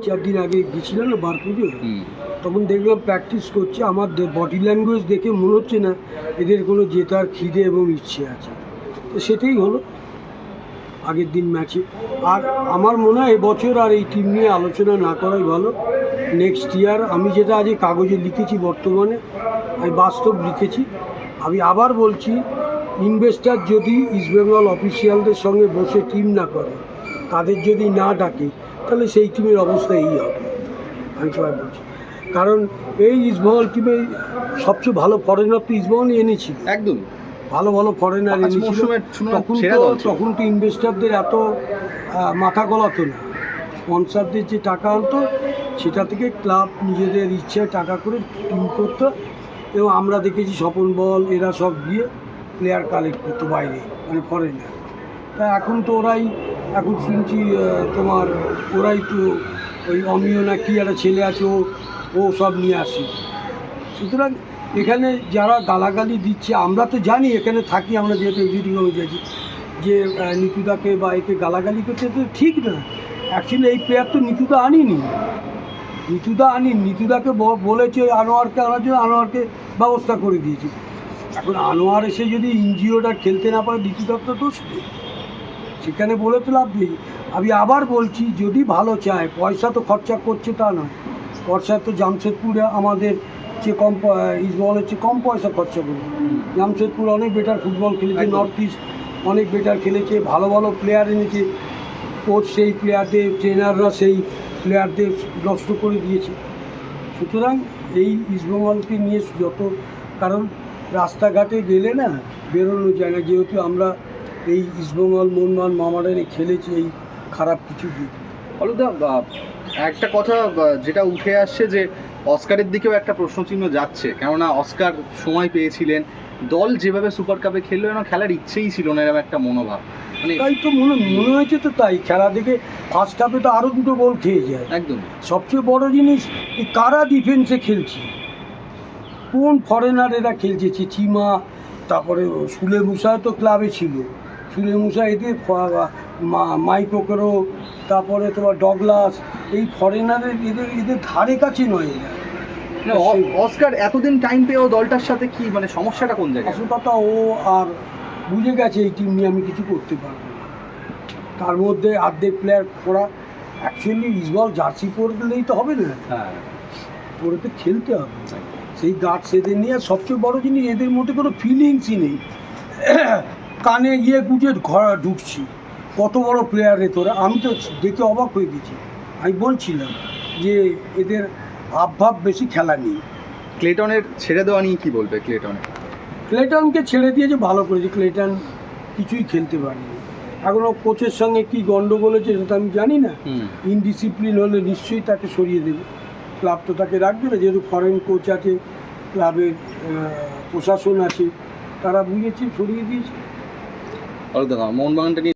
4 দিন আগে গেছিলাম না বার পুজো, তখন দেখলাম প্র্যাকটিস করছে। আমার বডি ল্যাঙ্গুয়েজ দেখে মনে হচ্ছে না এদের কোনো জেতার খিদে এবং ইচ্ছে আছে। তো সেটাই হলো আগের দিন ম্যাচে। আর আমার মনে হয় এবছর আর এই টিম নিয়ে আলোচনা না করাই ভালো। নেক্সট ইয়ার আমি যেটা আজ কাগজে লিখেছি, বর্তমানে আমি বাস্তব লিখেছি। আমি আবার বলছি, ইনভেস্টার যদি ইস্টবেঙ্গল অফিসিয়ালদের সঙ্গে বসে টিম না করে, তাদের যদি না ডাকে, তাহলে সেই টিমের অবস্থা এই হবে। আমি সবাই বলছি, কারণ এই ইস্টবেঙ্গল টিমে সবচেয়ে ভালো ফরেনার তো ইস্টবেঙ্গলই এনেছিল। একদম ভালো ভালো ফরেনার এনেছিল। তখন তো ইনভেস্টারদের এত মাথা গলাতো না। স্পন্সারদের যে টাকা আনতো সেটা থেকে ক্লাব নিজেদের ইচ্ছায় টাকা করে টিম করতো, এবং আমরা দেখেছি স্বপন বল এরা সব দিয়ে প্লেয়ার কালেক্ট করতো বাইরে, মানে ফরেনার। তা এখন তো ওরাই, এখন শুনছি তোমার ওরাই তো ওই অমিয় না কি একটা ছেলে আছে, ও সব নিয়ে আসে। সুতরাং এখানে যারা গালাগালি দিচ্ছে, আমরা তো জানি, এখানে থাকি আমরা, যেহেতু এক্সিকিউটিভ কমিটি আছি, যে নিতুদাকে বা একে গালাগালি করছে, তো ঠিক না। অ্যাকচুয়ালি এই প্লেয়ার তো নিতুদা আনিনি, নিতুদাকে বলেছে আনোয়ারকে আনার জন্য, আনোয়ারকে ব্যবস্থা করে দিয়েছে। এখন আনোয়ার এসে যদি ইনজিওটা খেলতে না পারে, নিতুদার তো দোষ নেই, সেখানে বলে তো লাভ নেই। আমি আবার বলছি, যদি ভালো চায়, পয়সা তো খরচা করছে তা নয়, খরচা তো জামশেদপুরে আমাদের চেয়ে কম, ইস্টবেঙ্গলের চেয়ে কম পয়সা খরচা করে। জামশেদপুর অনেক বেটার ফুটবল খেলেছে, নর্থ ইস্ট অনেক বেটার খেলেছে, ভালো ভালো প্লেয়ার এনেছে। কোচ সেই প্লেয়ারদের, ট্রেনাররা সেই প্লেয়ারদের নষ্ট করে দিয়েছে। সুতরাং এই ইস্টবেঙ্গলকে নিয়ে যত, কারণ রাস্তাঘাটে গেলে না বেরোনো যায় না, যেহেতু আমরা এই ইস্টবেঙ্গল, মোহনবাগান, মামাডারে খেলেছি এই খারাপ কিছু দিক। অলুদা, একটা কথা যেটা উঠে আসছে যে অস্কারের দিকেও একটা প্রশ্নচিহ্ন যাচ্ছে, কেননা অস্কার সময় পেয়েছিলেন, দল যেভাবে সুপার কাপে খেললো যেন খেলার ইচ্ছেই ছিল না, এরকম একটা মনোভাব। মানে তাই তো মনে হয়েছে তো, তাই খেলা দেখে ফার্স্ট হাফে তো আরও 2টো গোল খেয়ে যায়। একদম সবচেয়ে বড় জিনিস, এই কারা ডিফেন্সে খেলছে, কোন ফরেনারেরা খেলছে, চিচিমা, তারপরে সুলে মুসা তো ক্লাবে ছিল, সুলে মুসা, এদের মাইকোকেরো, তারপরে তোমার ডগলাস, এই ফরেনারের এদের ধারে কাছে নয় এরা। অস্কার এতদিন টাইম পেয়েও দলটার সাথে কি মানে সমস্যাটা কোন জায়গায়? আসল কথা, ও আর বুঝে গেছে এই টিম নিয়ে আমি কিছু করতে পারবো না। তার মধ্যে অর্ধেক প্লেয়ার পড়া, অ্যাকচুয়ালি ইস্টবেঙ্গল জার্সি পরলেই তো হবে না, হ্যাঁ, পরে তো খেলতে হবে। সেই গার্ডস এদের নিয়ে, সবচেয়ে বড় জিনিস, এদের মধ্যে কোনো ফিলিংসই নেই। কানে গিয়ে গুজে ঘর ঢুকছি, কত বড় প্লেয়ার রে তোরা, আমি তো দেখে অবাক হয়ে গেছি। আমি বলছিলাম যে এদের ভাবভাব বেশি, খেলা নেই। ক্লেটনের ছেড়ে দেওয়া নিয়ে কি বলবে? ক্লেটনকে ছেড়ে দিয়েছে, ভালো করেছে। ক্লেটন কিছুই খেলতে পারেনি। এখনও কোচের সঙ্গে কি গন্ডগোল হয়েছে সেটা আমি জানি না। ইনডিসিপ্লিন হলে নিশ্চয়ই তাকে সরিয়ে দেবে, ক্লাব তো তাকে রাখবে না, যেহেতু ফরেন কোচ আছে, ক্লাবের প্রশাসন আছে, তারা বুঝেছে, সরিয়ে দিয়েছে। মোহনবাগানটা নিয়ে